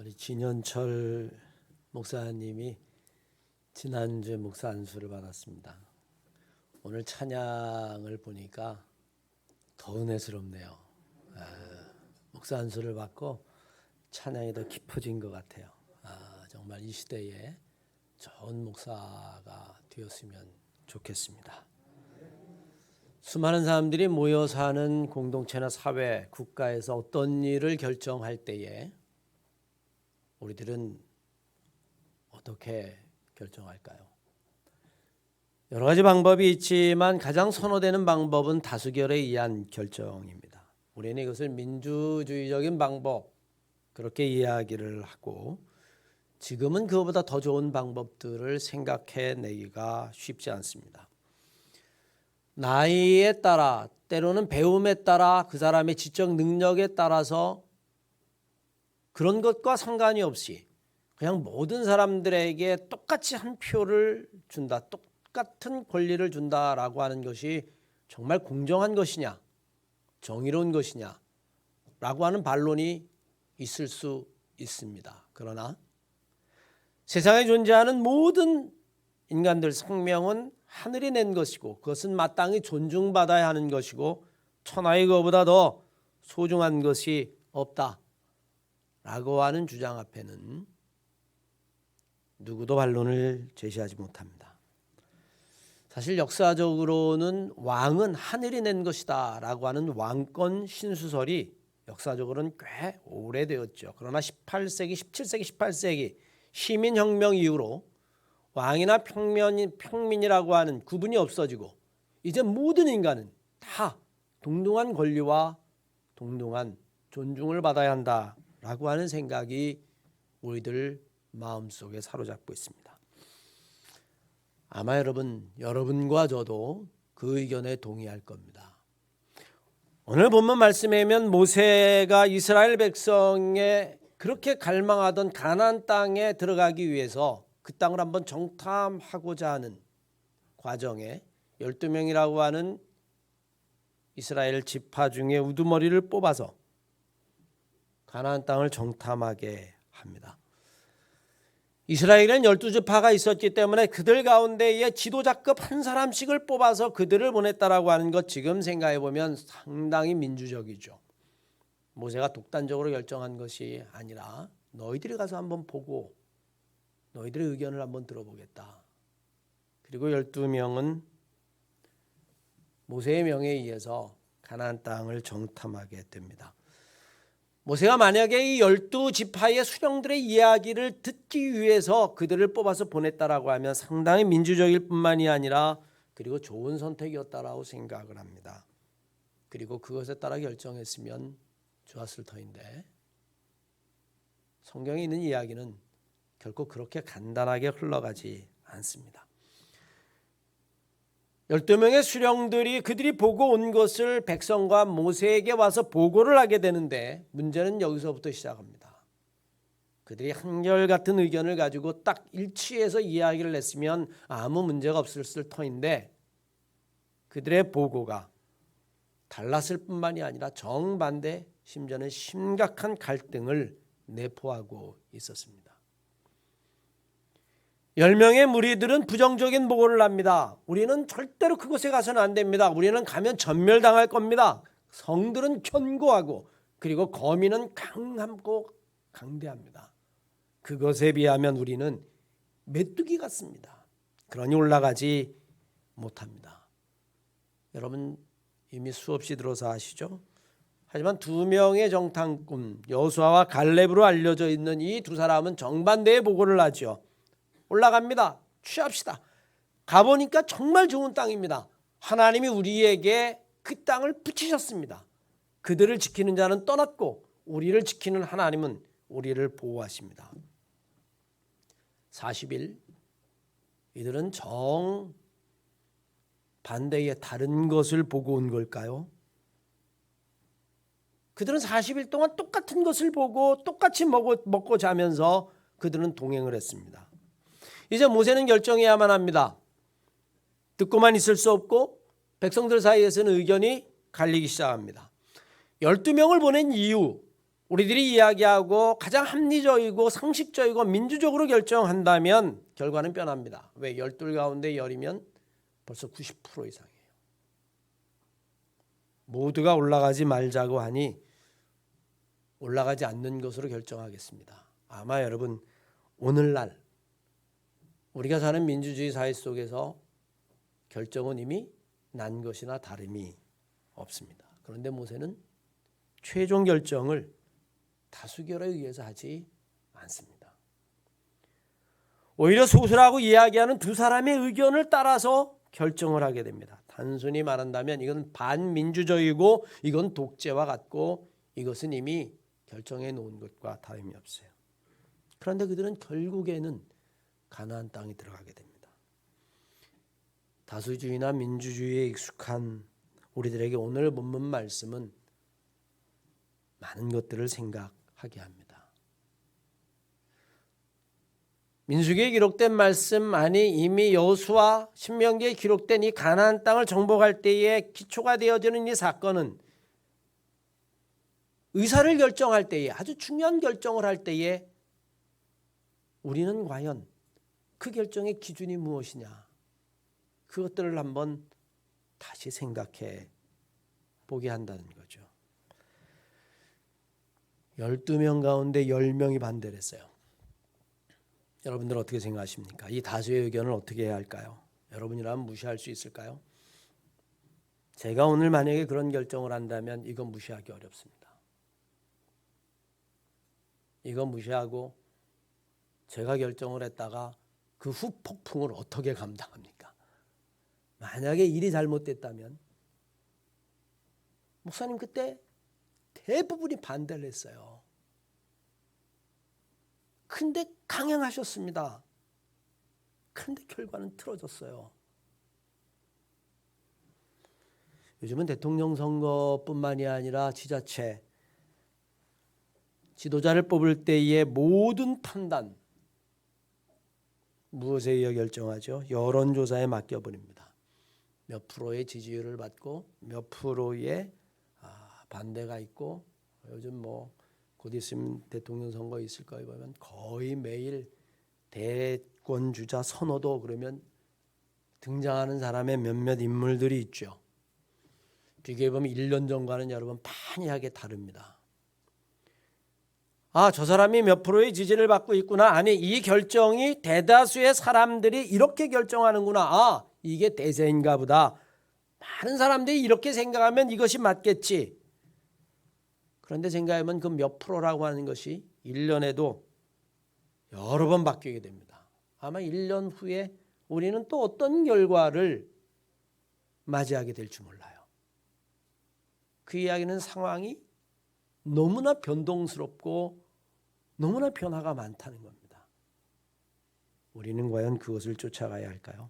우리 진현철 목사님이 지난주에 목사 안수를 받았습니다. 오늘 찬양을 보니까 더 은혜스럽네요. 목사 안수를 받고 찬양이 더 깊어진 것 같아요. 정말 이 시대에 좋은 목사가 되었으면 좋겠습니다. 수많은 사람들이 모여 사는 공동체나 사회, 국가에서 어떤 일을 결정할 때에 우리들은 어떻게 결정할까요? 여러 가지 방법이 있지만 가장 선호되는 방법은 다수결에 의한 결정입니다. 우리는 이것을 민주주의적인 방법 그렇게 이야기를 하고 지금은 그것보다 더 좋은 방법들을 생각해내기가 쉽지 않습니다. 나이에 따라 때로는 배움에 따라 그 사람의 지적 능력에 따라서 그런 것과 상관이 없이 그냥 모든 사람들에게 똑같이 한 표를 준다, 똑같은 권리를 준다라고 하는 것이 정말 공정한 것이냐, 정의로운 것이냐 라고 하는 반론이 있을 수 있습니다. 그러나 세상에 존재하는 모든 인간들 생명은 하늘이 낸 것이고 그것은 마땅히 존중받아야 하는 것이고 천하의 것보다 더 소중한 것이 없다 라고 하는 주장 앞에는 누구도 반론을 제시하지 못합니다. 사실 역사적으로는 왕은 하늘이 낸 것이다 라고 하는 왕권 신수설이 역사적으로는 꽤 오래되었죠. 그러나 18세기, 17세기, 18세기 시민혁명 이후로 왕이나 평민이라고 하는 구분이 없어지고 이제 모든 인간은 다 동등한 권리와 동등한 존중을 받아야 한다라고 하는 생각이 우리들 마음속에 사로잡고 있습니다. 아마 여러분과 저도 그 의견에 동의할 겁니다. 오늘 본문 말씀에 보면 모세가 이스라엘 백성에 그렇게 갈망하던 가나안 땅에 들어가기 위해서 그 땅을 한번 정탐하고자 하는 과정에 12명이라고 하는 이스라엘 지파 중에 우두머리를 뽑아서 가나안 땅을 정탐하게 합니다. 이스라엘에는 12지파가 있었기 때문에 그들 가운데에 지도자급 한 사람씩을 뽑아서 그들을 보냈다라고 하는 것 지금 생각해 보면 상당히 민주적이죠. 모세가 독단적으로 결정한 것이 아니라 너희들이 가서 한번 보고 너희들의 의견을 한번 들어보겠다. 그리고 12명은 모세의 명에 의해서 가나안 땅을 정탐하게 됩니다. 모세가 만약에 이 12지파의 수령들의 이야기를 듣기 위해서 그들을 뽑아서 보냈다라고 하면 상당히 민주적일 뿐만이 아니라 그리고 좋은 선택이었다라고 생각을 합니다. 그리고 그것에 따라 결정했으면 좋았을 터인데 성경에 있는 이야기는 결코 그렇게 간단하게 흘러가지 않습니다. 12명의 수령들이 그들이 보고 온 것을 백성과 모세에게 와서 보고를 하게 되는데 문제는 여기서부터 시작합니다. 그들이 한결같은 의견을 가지고 딱 일치해서 이야기를 했으면 아무 문제가 없었을 터인데 그들의 보고가 달랐을 뿐만이 아니라 정반대 심지어는 심각한 갈등을 내포하고 있었습니다. 10명의 무리들은 부정적인 보고를 합니다. 우리는 절대로 그곳에 가서는 안 됩니다. 우리는 가면 전멸당할 겁니다. 성들은 견고하고 그리고 거민은 강하고 강대합니다. 그것에 비하면 우리는 메뚜기 같습니다. 그러니 올라가지 못합니다. 여러분 이미 수없이 들어서 아시죠? 하지만 2명의 정탐꾼 여호수아와 갈렙으로 알려져 있는 이 두 사람은 정반대의 보고를 하죠. 올라갑니다. 취합시다. 가보니까 정말 좋은 땅입니다. 하나님이 우리에게 그 땅을 붙이셨습니다. 그들을 지키는 자는 떠났고 우리를 지키는 하나님은 우리를 보호하십니다. 40일 이들은 정반대의 다른 것을 보고 온 걸까요? 그들은 40일 동안 똑같은 것을 보고 똑같이 먹고 자면서 그들은 동행을 했습니다. 이제 모세는 결정해야만 합니다. 듣고만 있을 수 없고 백성들 사이에서는 의견이 갈리기 시작합니다. 12명을 보낸 이유 우리들이 이야기하고 가장 합리적이고 상식적이고 민주적으로 결정한다면 결과는 뻔합니다. 왜? 12 가운데 10이면 벌써 90% 이상이에요. 모두가 올라가지 말자고 하니 올라가지 않는 것으로 결정하겠습니다. 아마 여러분 오늘날 우리가 사는 민주주의 사회 속에서 결정은 이미 난 것이나 다름이 없습니다. 그런데 모세는 최종 결정을 다수결에 의해서 하지 않습니다. 오히려 소수라고 이야기하는 두 사람의 의견을 따라서 결정을 하게 됩니다. 단순히 말한다면 이건 반민주적이고 이건 독재와 같고 이것은 이미 결정해 놓은 것과 다름이 없어요. 그런데 그들은 결국에는 가나안 땅에 들어가게 됩니다. 다수주의나 민주주의에 익숙한 우리들에게 오늘 본문 말씀은 많은 것들을 생각하게 합니다. 민수기에 기록된 말씀 안에 이미 여호수아 신명기에 기록된 이 가나안 땅을 정복할 때에 기초가 되어지는 이 사건은 의사를 결정할 때에 아주 중요한 결정을 할 때에 우리는 과연 그 결정의 기준이 무엇이냐 그것들을 한번 다시 생각해 보게 한다는 거죠. 12명 가운데 10명이 반대를 했어요. 여러분들 어떻게 생각하십니까? 이 다수의 의견을 어떻게 해야 할까요? 여러분이라면 무시할 수 있을까요? 제가 오늘 만약에 그런 결정을 한다면 이건 무시하기 어렵습니다. 이건 무시하고 제가 결정을 했다가 그 후 폭풍을 어떻게 감당합니까? 만약에 일이 잘못됐다면 목사님 그때 대부분이 반대를 했어요. 근데 강행하셨습니다. 그런데 결과는 틀어졌어요. 요즘은 대통령 선거뿐만이 아니라 지자체 지도자를 뽑을 때의 모든 판단 무엇에 의해 결정하죠? 여론조사에 맡겨버립니다. 몇 프로의 지지율을 받고 몇 프로의 반대가 있고 요즘 곧 있으면 대통령 선거 있을 거예요. 보면 거의 매일 대권 주자 선호도 그러면 등장하는 사람의 몇몇 인물들이 있죠. 비교해 보면 1년 전과는 여러분 판이하게 다릅니다. 저 사람이 몇 프로의 지지를 받고 있구나. 아니 이 결정이 대다수의 사람들이 이렇게 결정하는구나. 이게 대세인가 보다. 많은 사람들이 이렇게 생각하면 이것이 맞겠지. 그런데 생각해보면 그 몇 프로라고 하는 것이 1년에도 여러 번 바뀌게 됩니다. 아마 1년 후에 우리는 또 어떤 결과를 맞이하게 될지 몰라요. 그 이야기는 상황이 너무나 변동스럽고 너무나 변화가 많다는 겁니다. 우리는 과연 그것을 쫓아가야 할까요?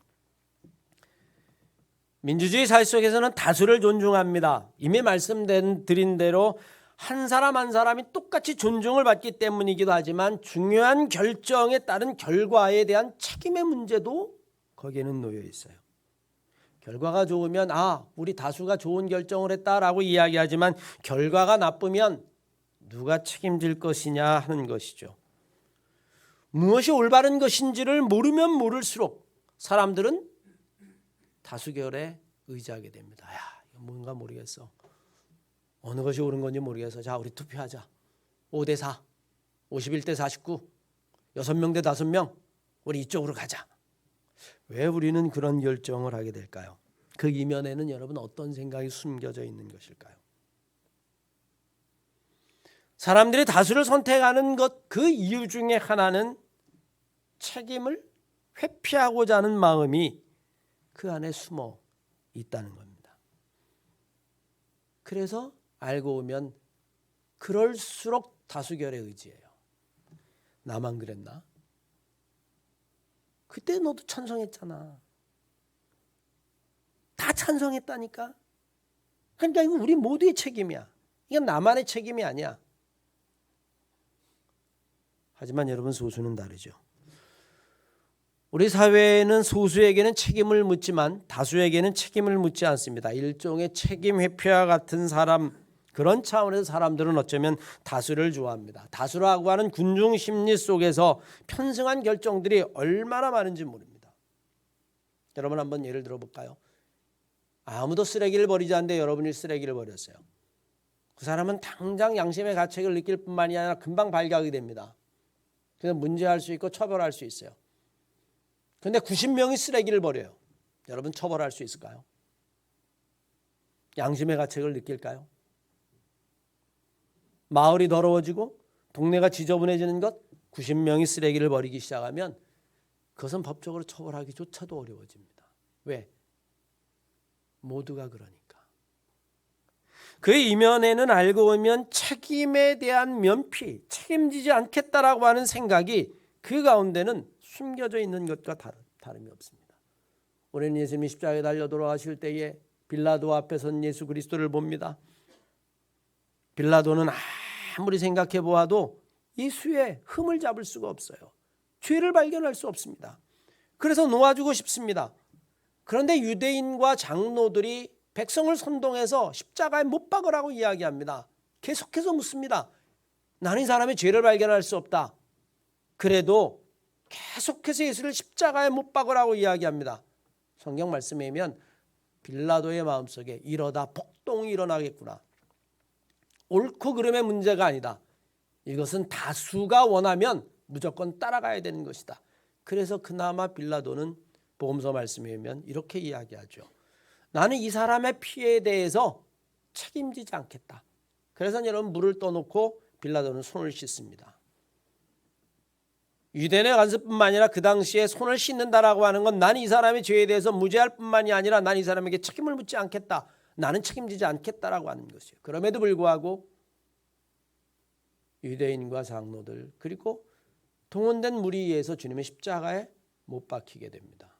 민주주의 사회 속에서는 다수를 존중합니다. 이미 말씀드린 대로 한 사람 한 사람이 똑같이 존중을 받기 때문이기도 하지만 중요한 결정에 따른 결과에 대한 책임의 문제도 거기에는 놓여 있어요. 결과가 좋으면 우리 다수가 좋은 결정을 했다라고 이야기하지만 결과가 나쁘면 누가 책임질 것이냐 하는 것이죠. 무엇이 올바른 것인지를 모르면 모를수록 사람들은 다수결에 의지하게 됩니다. 이거 뭔가 모르겠어. 어느 것이 옳은 건지 모르겠어. 자, 우리 투표하자. 5대 4, 51대 49, 6명 대 5명. 우리 이쪽으로 가자. 왜 우리는 그런 결정을 하게 될까요? 그 이면에는 여러분 어떤 생각이 숨겨져 있는 것일까요? 사람들이 다수를 선택하는 것 그 이유 중에 하나는 책임을 회피하고자 하는 마음이 그 안에 숨어 있다는 겁니다. 그래서 알고 보면 그럴수록 다수결에 의지해요. 나만 그랬나? 그때 너도 찬성했잖아. 다 찬성했다니까. 그러니까 이거 우리 모두의 책임이야. 이건 나만의 책임이 아니야. 하지만 여러분 소수는 다르죠. 우리 사회에는 소수에게는 책임을 묻지만 다수에게는 책임을 묻지 않습니다. 일종의 책임 회피와 같은 사람 그런 차원에서 사람들은 어쩌면 다수를 좋아합니다. 다수라고 하는 군중 심리 속에서 편승한 결정들이 얼마나 많은지 모릅니다. 여러분 한번 예를 들어볼까요? 아무도 쓰레기를 버리지 않는데 여러분이 쓰레기를 버렸어요. 그 사람은 당장 양심의 가책을 느낄 뿐만이 아니라 금방 발각이 됩니다. 그래서 문제할 수 있고 처벌할 수 있어요. 그런데 90명이 쓰레기를 버려요. 여러분 처벌할 수 있을까요? 양심의 가책을 느낄까요? 마을이 더러워지고 동네가 지저분해지는 것, 90명이 쓰레기를 버리기 시작하면 그것은 법적으로 처벌하기조차도 어려워집니다. 왜? 모두가 그러니까. 그 이면에는 알고 보면 책임에 대한 면피, 책임지지 않겠다라고 하는 생각이 그 가운데는 숨겨져 있는 것과 다름이 없습니다. 우리는 예수님이 십자가에 달려 돌아가실 때에 빌라도 앞에 선 예수 그리스도를 봅니다. 빌라도는 아무리 생각해 보아도 예수의 흠을 잡을 수가 없어요. 죄를 발견할 수 없습니다. 그래서 놓아주고 싶습니다. 그런데 유대인과 장로들이 백성을 선동해서 십자가에 못 박으라고 이야기합니다. 계속해서 묻습니다. 나는 이 사람의 죄를 발견할 수 없다. 그래도 계속해서 예수를 십자가에 못 박으라고 이야기합니다. 성경 말씀에 보면 빌라도의 마음속에 이러다 폭동이 일어나겠구나. 옳고 그름의 문제가 아니다. 이것은 다수가 원하면 무조건 따라가야 되는 것이다. 그래서 그나마 빌라도는 복음서 말씀에 보면 이렇게 이야기하죠. 나는 이 사람의 피해에 대해서 책임지지 않겠다. 그래서 여러분 물을 떠놓고 빌라도는 손을 씻습니다. 유대인의 관습뿐만 아니라 그 당시에 손을 씻는다라고 하는 건 나는 이 사람의 죄에 대해서 무죄할 뿐만이 아니라 나는 이 사람에게 책임을 묻지 않겠다. 나는 책임지지 않겠다라고 하는 것이에요. 그럼에도 불구하고 유대인과 장로들 그리고 동원된 무리에 의해서 주님의 십자가에 못 박히게 됩니다.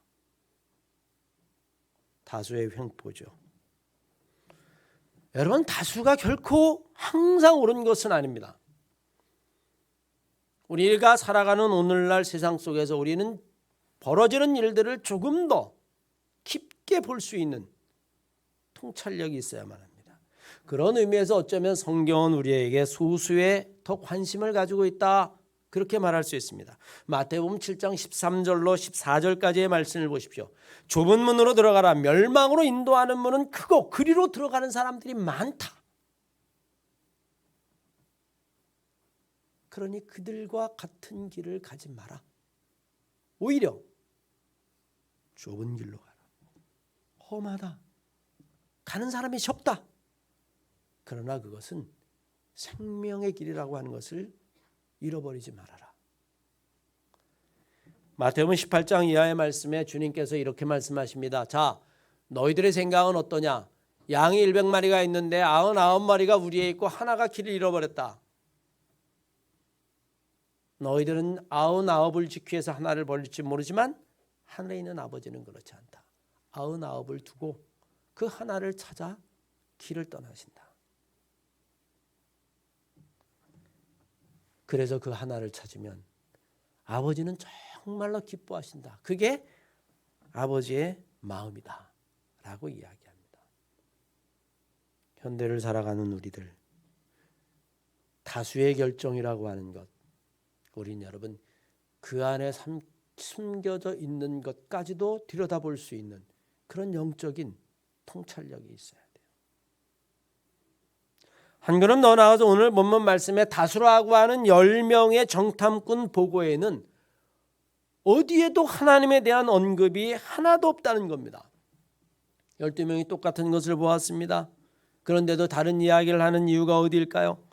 다수의 횡포죠. 여러분 다수가 결코 항상 옳은 것은 아닙니다. 우리가 살아가는 오늘날 세상 속에서 우리는 벌어지는 일들을 조금 더 깊게 볼 수 있는 통찰력이 있어야만 합니다. 그런 의미에서 어쩌면 성경은 우리에게 소수에 더 관심을 가지고 있다. 그렇게 말할 수 있습니다. 마태복음 7장 13절로 14절까지의 말씀을 보십시오. 좁은 문으로 들어가라. 멸망으로 인도하는 문은 크고 그리로 들어가는 사람들이 많다. 그러니 그들과 같은 길을 가지 마라. 오히려 좁은 길로 가라. 험하다. 가는 사람이 적다. 그러나 그것은 생명의 길이라고 하는 것을 잃어버리지 말아라. 마태복음 18장 이하의 말씀에 주님께서 이렇게 말씀하십니다. 자, 너희들의 생각은 어떠냐? 양이 100마리가 있는데 99마리가 우리에 있고 하나가 길을 잃어버렸다. 너희들은 99을 지키기 위해서 하나를 버릴지 모르지만 하늘에 있는 아버지는 그렇지 않다. 99을 두고 그 하나를 찾아 길을 떠나신다. 그래서 그 하나를 찾으면 아버지는 정말로 기뻐하신다. 그게 아버지의 마음이다 라고 이야기합니다. 현대를 살아가는 우리들 다수의 결정이라고 하는 것 우린 여러분 그 안에 숨겨져 있는 것까지도 들여다볼 수 있는 그런 영적인 통찰력이 있어야 돼요. 한 걸음 더 나아가서 오늘 본문 말씀에 다수라고 하는 10명의 정탐꾼 보고에는 어디에도 하나님에 대한 언급이 하나도 없다는 겁니다. 12명이 똑같은 것을 보았습니다. 그런데도 다른 이야기를 하는 이유가 어디일까요?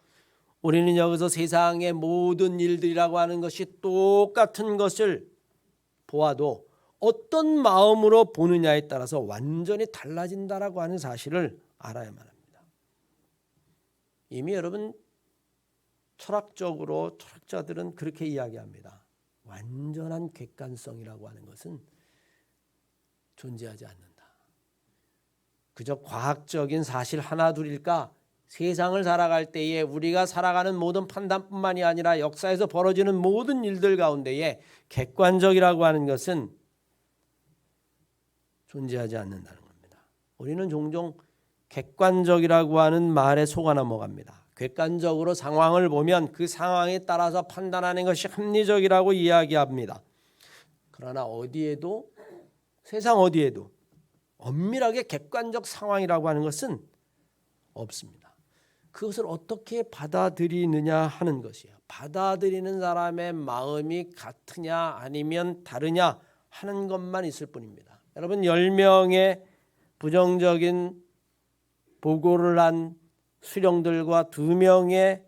우리는 여기서 세상의 모든 일들이라고 하는 것이 똑같은 것을 보아도 어떤 마음으로 보느냐에 따라서 완전히 달라진다라고 하는 사실을 알아야만 합니다. 이미 여러분 철학자들은 그렇게 이야기합니다. 완전한 객관성이라고 하는 것은 존재하지 않는다. 그저 과학적인 사실 하나 둘일까? 세상을 살아갈 때에 우리가 살아가는 모든 판단뿐만이 아니라 역사에서 벌어지는 모든 일들 가운데에 객관적이라고 하는 것은 존재하지 않는다는 겁니다. 우리는 종종 객관적이라고 하는 말에 속아 넘어갑니다. 객관적으로 상황을 보면 그 상황에 따라서 판단하는 것이 합리적이라고 이야기합니다. 그러나 어디에도 세상 어디에도 엄밀하게 객관적 상황이라고 하는 것은 없습니다. 그것을 어떻게 받아들이느냐 하는 것이에요. 받아들이는 사람의 마음이 같으냐 아니면 다르냐 하는 것만 있을 뿐입니다. 여러분 10명의 부정적인 보고를 한 수령들과 2명의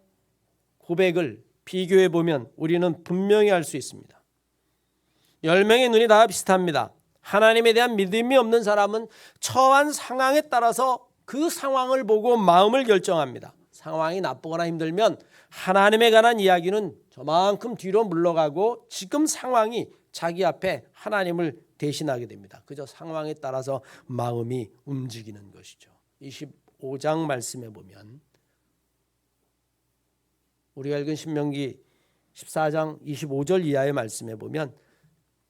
고백을 비교해 보면 우리는 분명히 알 수 있습니다. 10명의 눈이 다 비슷합니다. 하나님에 대한 믿음이 없는 사람은 처한 상황에 따라서 그 상황을 보고 마음을 결정합니다. 상황이 나쁘거나 힘들면 하나님에 관한 이야기는 저만큼 뒤로 물러가고 지금 상황이 자기 앞에 하나님을 대신하게 됩니다. 그저 상황에 따라서 마음이 움직이는 것이죠. 25장 말씀에 보면 우리가 읽은 신명기 14장 25절 이하의 말씀에 보면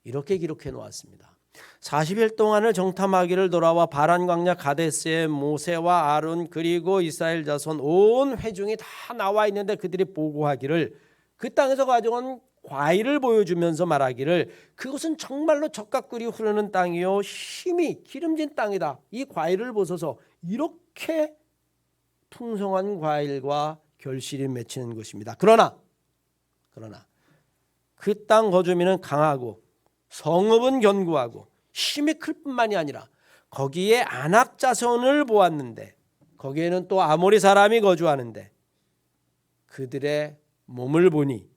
이렇게 기록해 놓았습니다. 40일 동안을 정탐하기를 돌아와 바란 광야 가데스에 모세와 아론 그리고 이스라엘 자손 온 회중이 다 나와 있는데 그들이 보고하기를 그 땅에서 가져온 과일을 보여주면서 말하기를 그것은 정말로 젖과 꿀이 흐르는 땅이요 힘이 기름진 땅이다. 이 과일을 보소서. 이렇게 풍성한 과일과 결실이 맺히는 것입니다. 그러나 그 땅 거주민은 강하고 성읍은 견고하고 힘이 클 뿐만이 아니라 거기에 아낙 자손을 보았는데 거기에는 또 아모리 사람이 거주하는데 그들의 몸을 보니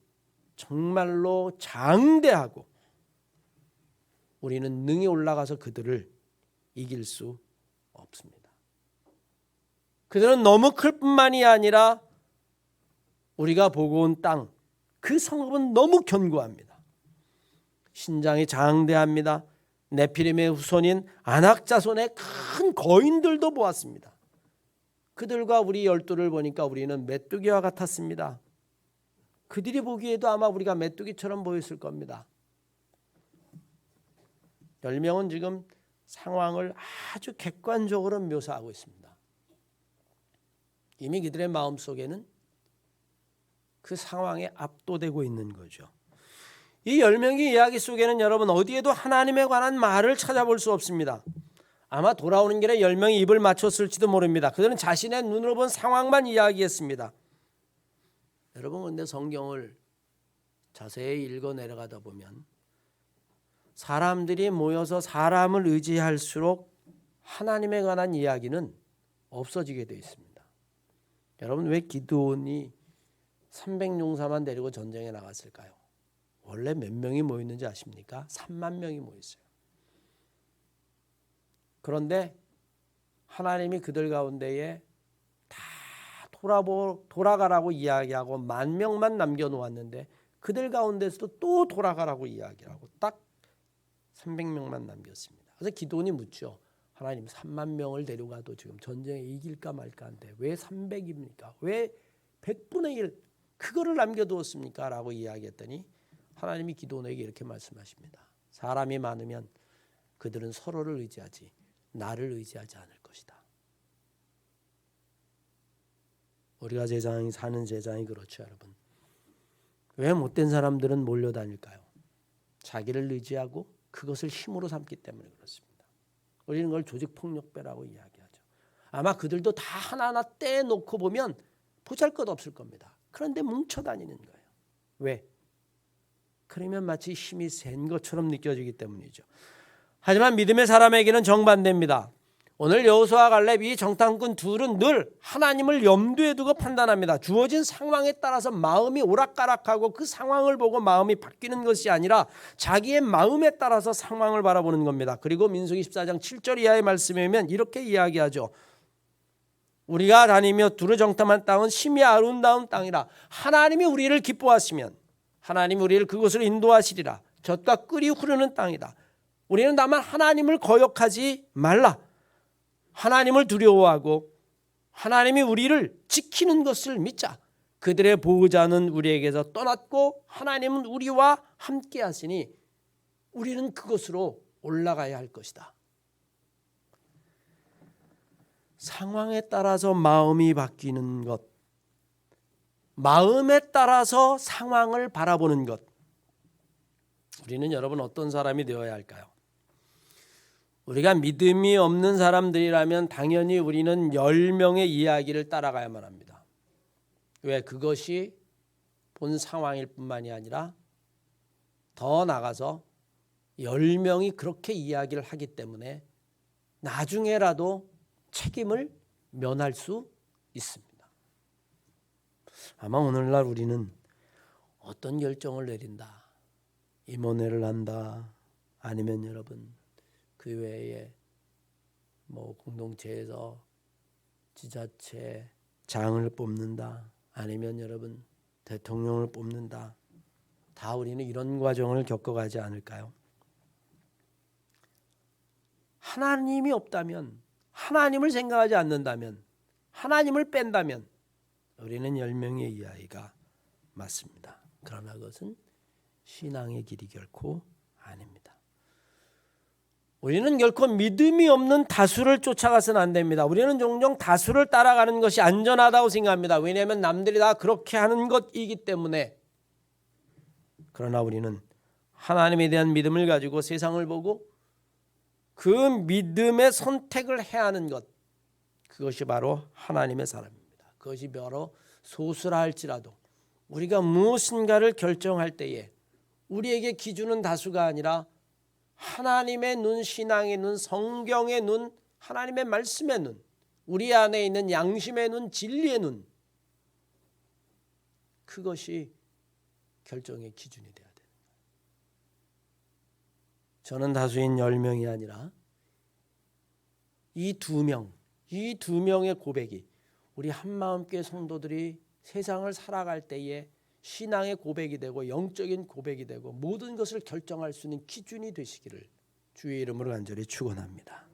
정말로 장대하고 우리는 능히 올라가서 그들을 이길 수 없습니다. 그들은 너무 클 뿐만이 아니라 우리가 보고 온 땅, 그 성읍은 너무 견고합니다. 신장이 장대합니다. 네피림의 후손인 아낙 자손의 큰 거인들도 보았습니다. 그들과 우리 12를 보니까 우리는 메뚜기와 같았습니다. 그들이 보기에도 아마 우리가 메뚜기처럼 보였을 겁니다. 10명은 지금 상황을 아주 객관적으로 묘사하고 있습니다. 이미 그들의 마음속에는 그 상황에 압도되고 있는 거죠. 이 10명의 이야기 속에는 여러분 어디에도 하나님에 관한 말을 찾아볼 수 없습니다. 아마 돌아오는 길에 10명이 입을 맞췄을지도 모릅니다. 그들은 자신의 눈으로 본 상황만 이야기했습니다. 여러분 근데 성경을 자세히 읽어 내려가다 보면 사람들이 모여서 사람을 의지할수록 하나님에 관한 이야기는 없어지게 되어 있습니다. 여러분 왜 기드온이 300용사만 데리고 전쟁에 나갔을까요? 원래 몇 명이 모였는지 아십니까? 3만 명이 모였어요. 그런데 하나님이 그들 가운데에 다 돌아가라고 이야기하고 10,000명만 남겨놓았는데 그들 가운데서도 또 돌아가라고 이야기하고 딱 300명만 남겼습니다. 그래서 기드온이 묻죠. 하나님 3만 명을 데려가도 지금 전쟁에 이길까 말까 한데 왜 300입니까? 왜 100분의 1 그거를 남겨두었습니까? 라고 이야기했더니 하나님이 기드온에게 이렇게 말씀하십니다. 사람이 많으면 그들은 서로를 의지하지 나를 의지하지 않을 것이다. 우리가 사는 세상이 그렇죠, 여러분. 왜 못된 사람들은 몰려다닐까요? 자기를 의지하고 그것을 힘으로 삼기 때문에 그렇습니다. 우리는 그걸 조직폭력배라고 이야기하죠. 아마 그들도 다 하나하나 떼놓고 보면 보잘것없을 겁니다. 그런데 뭉쳐다니는 거예요. 왜? 그러면 마치 힘이 센 것처럼 느껴지기 때문이죠. 하지만 믿음의 사람에게는 정반대입니다. 오늘 여호수아와 갈렙 이 정탐꾼 둘은 늘 하나님을 염두에 두고 판단합니다. 주어진 상황에 따라서 마음이 오락가락하고 그 상황을 보고 마음이 바뀌는 것이 아니라 자기의 마음에 따라서 상황을 바라보는 겁니다. 그리고 민수기 14장 7절 이하의 말씀에 보면 이렇게 이야기하죠. 우리가 다니며 두루 정탐한 땅은 심히 아름다운 땅이라 하나님이 우리를 기뻐하시면 하나님이 우리를 그곳으로 인도하시리라. 젖과 꿀이 흐르는 땅이다. 우리는 다만 하나님을 거역하지 말라. 하나님을 두려워하고 하나님이 우리를 지키는 것을 믿자. 그들의 보호자는 우리에게서 떠났고 하나님은 우리와 함께 하시니 우리는 그곳으로 올라가야 할 것이다. 상황에 따라서 마음이 바뀌는 것, 마음에 따라서 상황을 바라보는 것. 우리는 여러분 어떤 사람이 되어야 할까요? 우리가 믿음이 없는 사람들이라면 당연히 우리는 10명의 이야기를 따라가야만 합니다. 왜? 그것이 본 상황일 뿐만이 아니라 더 나가서 10명이 그렇게 이야기를 하기 때문에 나중에라도 책임을 면할 수 있습니다. 아마 오늘날 우리는 어떤 결정을 내린다, 임원회를 한다, 아니면 여러분 그 외에 공동체에서 지자체 장을 뽑는다, 아니면 여러분 대통령을 뽑는다, 다 우리는 이런 과정을 겪어가지 않을까요? 하나님이 없다면, 하나님을 생각하지 않는다면, 하나님을 뺀다면 우리는 10명의 이야기가 맞습니다. 그러나 그것은 신앙의 길이 결코 아닙니다. 우리는 결코 믿음이 없는 다수를 쫓아가서는 안 됩니다. 우리는 종종 다수를 따라가는 것이 안전하다고 생각합니다. 왜냐하면 남들이 다 그렇게 하는 것이기 때문에. 그러나 우리는 하나님에 대한 믿음을 가지고 세상을 보고 그 믿음의 선택을 해야 하는 것, 그것이 바로 하나님의 사람입니다. 그것이 바로 소수라 할지라도 우리가 무엇인가를 결정할 때에 우리에게 기준은 다수가 아니라 하나님의 눈, 신앙의 눈, 성경의 눈, 하나님의 말씀의 눈, 우리 안에 있는 양심의 눈, 진리의 눈, 그것이 결정의 기준이 되어야 돼요. 저는 다수인 10명이 아니라 이 두 명의 고백이 우리 한마음교회 성도들이 세상을 살아갈 때에 신앙의 고백이 되고 영적인 고백이 되고 모든 것을 결정할 수 있는 기준이 되시기를 주의 이름으로 간절히 축원합니다.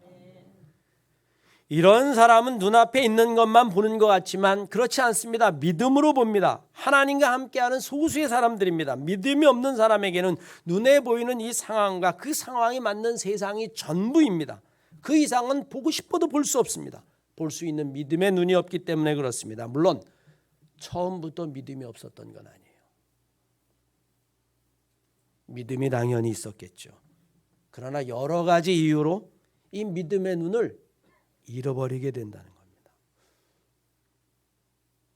이런 사람은 눈앞에 있는 것만 보는 것 같지만 그렇지 않습니다. 믿음으로 봅니다. 하나님과 함께하는 소수의 사람들입니다. 믿음이 없는 사람에게는 눈에 보이는 이 상황과 그 상황에 맞는 세상이 전부입니다. 그 이상은 보고 싶어도 볼 수 없습니다. 볼 수 있는 믿음의 눈이 없기 때문에 그렇습니다. 물론 처음부터 믿음이 없었던 건 아니에요. 믿음이 당연히 있었겠죠. 그러나 여러 가지 이유로 이 믿음의 눈을 잃어버리게 된다는 겁니다.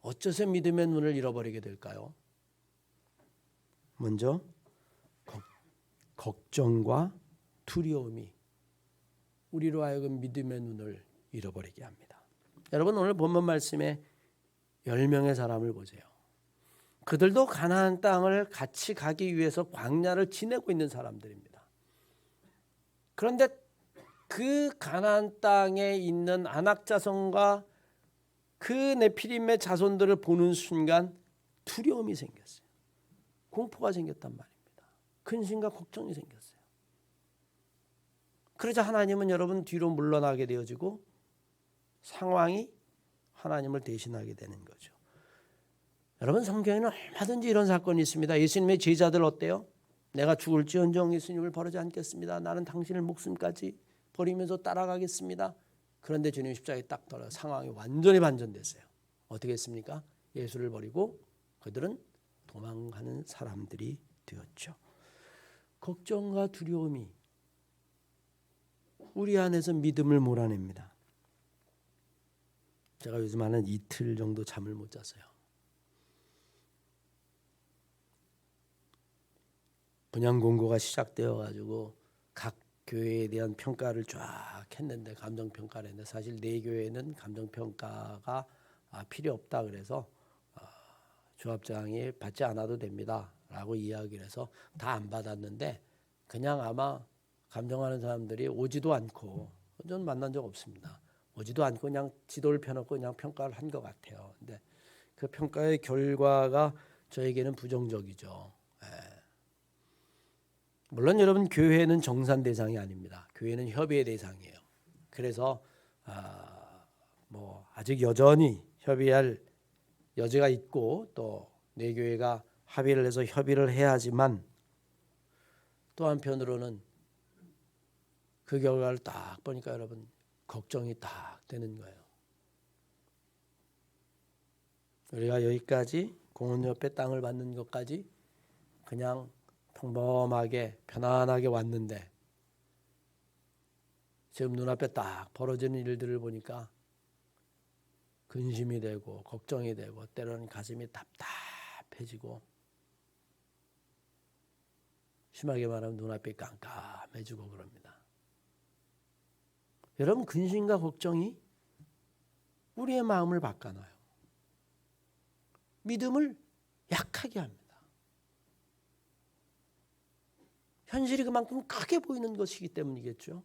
어째서 믿음의 눈을 잃어버리게 될까요? 먼저 걱정과 두려움이 우리로 하여금 믿음의 눈을 잃어버리게 합니다. 여러분 오늘 본문 말씀에 10명의 사람을 보세요. 그들도 가나안 땅을 같이 가기 위해서 광야를 지내고 있는 사람들입니다. 그런데 그 가나안 땅에 있는 아낙 자손과 그 네피림의 자손들을 보는 순간 두려움이 생겼어요. 공포가 생겼단 말입니다. 근심과 걱정이 생겼어요. 그러자 하나님은 여러분 뒤로 물러나게 되어지고 상황이 하나님을 대신하게 되는 거죠. 여러분 성경에는 얼마든지 이런 사건이 있습니다. 예수님의 제자들 어때요? 내가 죽을지언정 예수님을 버리지 않겠습니다. 나는 당신을 목숨까지 버리면서 따라가겠습니다. 그런데 주님 십자가에 딱 떨어 상황이 완전히 반전됐어요. 어떻게 했습니까? 예수를 버리고 그들은 도망가는 사람들이 되었죠. 걱정과 두려움이 우리 안에서 믿음을 몰아냅니다. 제가 요즘 한 이틀 정도 잠을 못 잤어요. 분양 공고가 시작되어 가지고 각 교회에 대한 평가를 쫙 했는데 감정평가를 했는데 사실 내 교회는 감정평가가 필요 없다 그래서 조합장이 받지 않아도 됩니다 라고 이야기를 해서 다 안 받았는데 그냥 아마 감정하는 사람들이 오지도 않고 저는 만난 적 없습니다. 오지도 않고 그냥 지도를 펴놓고 그냥 평가를 한 것 같아요. 근데 그 평가의 결과가 저에게는 부정적이죠. 물론 여러분 교회는 정산 대상이 아닙니다. 교회는 협의의 대상이에요. 그래서 아직 여전히 협의할 여지가 있고 또 내 교회가 합의를 해서 협의를 해야 하지만 또 한편으로는 그 결과를 딱 보니까 여러분 걱정이 딱 되는 거예요. 우리가 여기까지 공원 옆에 땅을 받는 것까지 그냥 평범하게 편안하게 왔는데 지금 눈앞에 딱 벌어지는 일들을 보니까 근심이 되고 걱정이 되고 때로는 가슴이 답답해지고 심하게 말하면 눈앞이 깜깜해지고 그럽니다. 여러분, 근심과 걱정이 우리의 마음을 바꿔놔요. 믿음을 약하게 합니다. 현실이 그만큼 크게 보이는 것이기 때문이겠죠.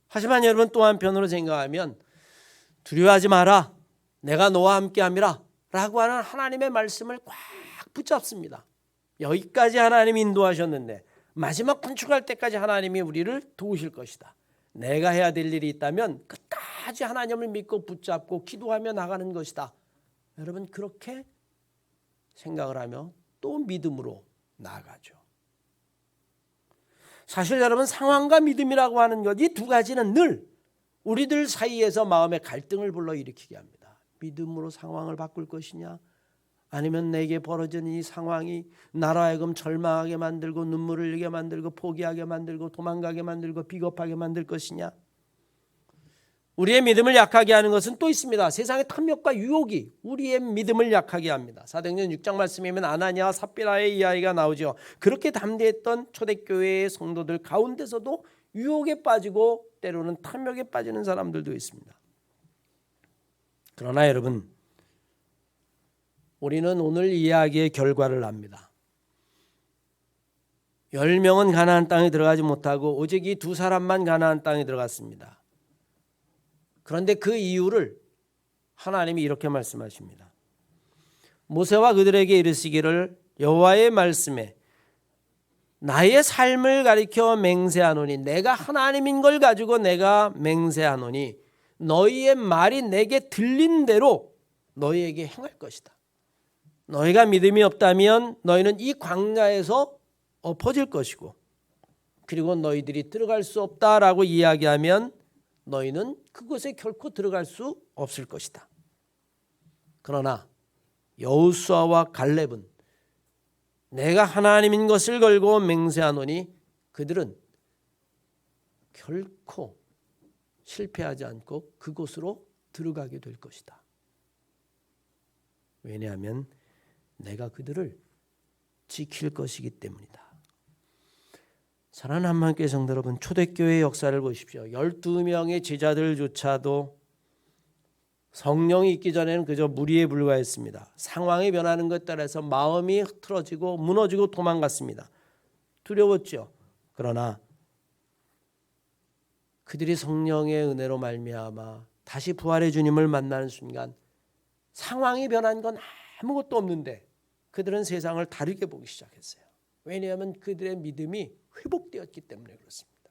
하지만 여러분, 또 한편으로 생각하면 두려워하지 마라, 내가 너와 함께함이라 라고 하는 하나님의 말씀을 꽉 붙잡습니다. 여기까지 하나님이 인도하셨는데 마지막 분출할 때까지 하나님이 우리를 도우실 것이다. 내가 해야 될 일이 있다면 끝까지 하나님을 믿고 붙잡고 기도하며 나가는 것이다. 여러분, 그렇게 생각을 하며 또 믿음으로 나아가죠. 사실 여러분, 상황과 믿음이라고 하는 것, 이 두 가지는 늘 우리들 사이에서 마음의 갈등을 불러일으키게 합니다. 믿음으로 상황을 바꿀 것이냐, 아니면 내게 벌어지는 이 상황이 나로 하여금 절망하게 만들고 눈물을 흘리게 만들고 포기하게 만들고 도망가게 만들고 비겁하게 만들 것이냐. 우리의 믿음을 약하게 하는 것은 또 있습니다. 세상의 탐욕과 유혹이 우리의 믿음을 약하게 합니다. 사도행전 6장 말씀이면 아나니아와 삽비라의 이야기가 나오죠. 그렇게 담대했던 초대교회의 성도들 가운데서도 유혹에 빠지고 때로는 탐욕에 빠지는 사람들도 있습니다. 그러나 여러분, 우리는 오늘 이야기의 결과를 압니다. 10명은 가나안 땅에 들어가지 못하고 오직 이 두 사람만 가나안 땅에 들어갔습니다. 그런데 그 이유를 하나님이 이렇게 말씀하십니다. 모세와 그들에게 이르시기를 여호와의 말씀에 나의 삶을 가리켜 맹세하노니, 내가 하나님인 걸 가지고 내가 맹세하노니 너희의 말이 내게 들린 대로 너희에게 행할 것이다. 너희가 믿음이 없다면 너희는 이 광야에서 엎어질 것이고, 그리고 너희들이 들어갈 수 없다라고 이야기하면 너희는 그곳에 결코 들어갈 수 없을 것이다. 그러나 여호수아와 갈렙은 내가 하나님인 것을 걸고 맹세하노니 그들은 결코 실패하지 않고 그곳으로 들어가게 될 것이다. 왜냐하면 내가 그들을 지킬 것이기 때문이다. 사랑하는 한마음교회 성도 여러분, 초대교회의 역사를 보십시오. 12명의 제자들조차도 성령이 있기 전에는 그저 무리에 불과했습니다. 상황이 변하는 것에 따라서 마음이 흐트러지고 무너지고 도망갔습니다. 두려웠죠. 그러나 그들이 성령의 은혜로 말미암아 다시 부활의 주님을 만나는 순간 상황이 변한 건 아무것도 없는데 그들은 세상을 다르게 보기 시작했어요. 왜냐하면 그들의 믿음이 회복되었기 때문에 그렇습니다.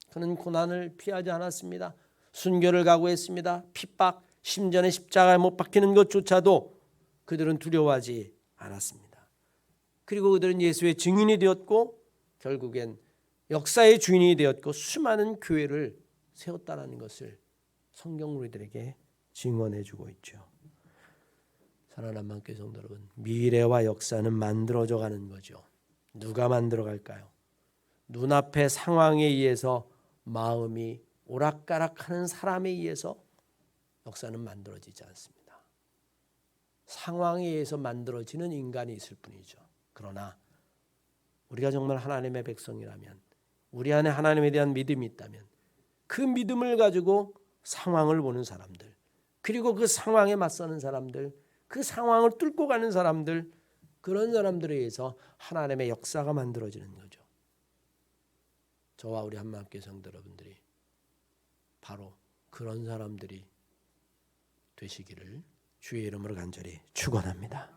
그는 고난을 피하지 않았습니다. 순교를 각오했습니다. 핍박, 심전에 십자가에 못 박히는 것조차도 그들은 두려워하지 않았습니다. 그리고 그들은 예수의 증인이 되었고 결국엔 역사의 주인이 되었고 수많은 교회를 세웠다는 것을 성경 우리들에게 증언해주고 있죠. 사랑하는 한마음교회 성도 여러분, 미래와 역사는 만들어져 가는 거죠. 누가 만들어갈까요? 눈앞의 상황에 의해서 마음이 오락가락하는 사람에 의해서 역사는 만들어지지 않습니다. 상황에 의해서 만들어지는 인간이 있을 뿐이죠. 그러나 우리가 정말 하나님의 백성이라면, 우리 안에 하나님에 대한 믿음이 있다면 그 믿음을 가지고 상황을 보는 사람들, 그리고 그 상황에 맞서는 사람들, 그 상황을 뚫고 가는 사람들, 그런 사람들에 의해서 하나님의 역사가 만들어지는 거죠. 저와 우리 한마음교회 성도 여러분들이 바로 그런 사람들이 되시기를 주의 이름으로 간절히 축원합니다.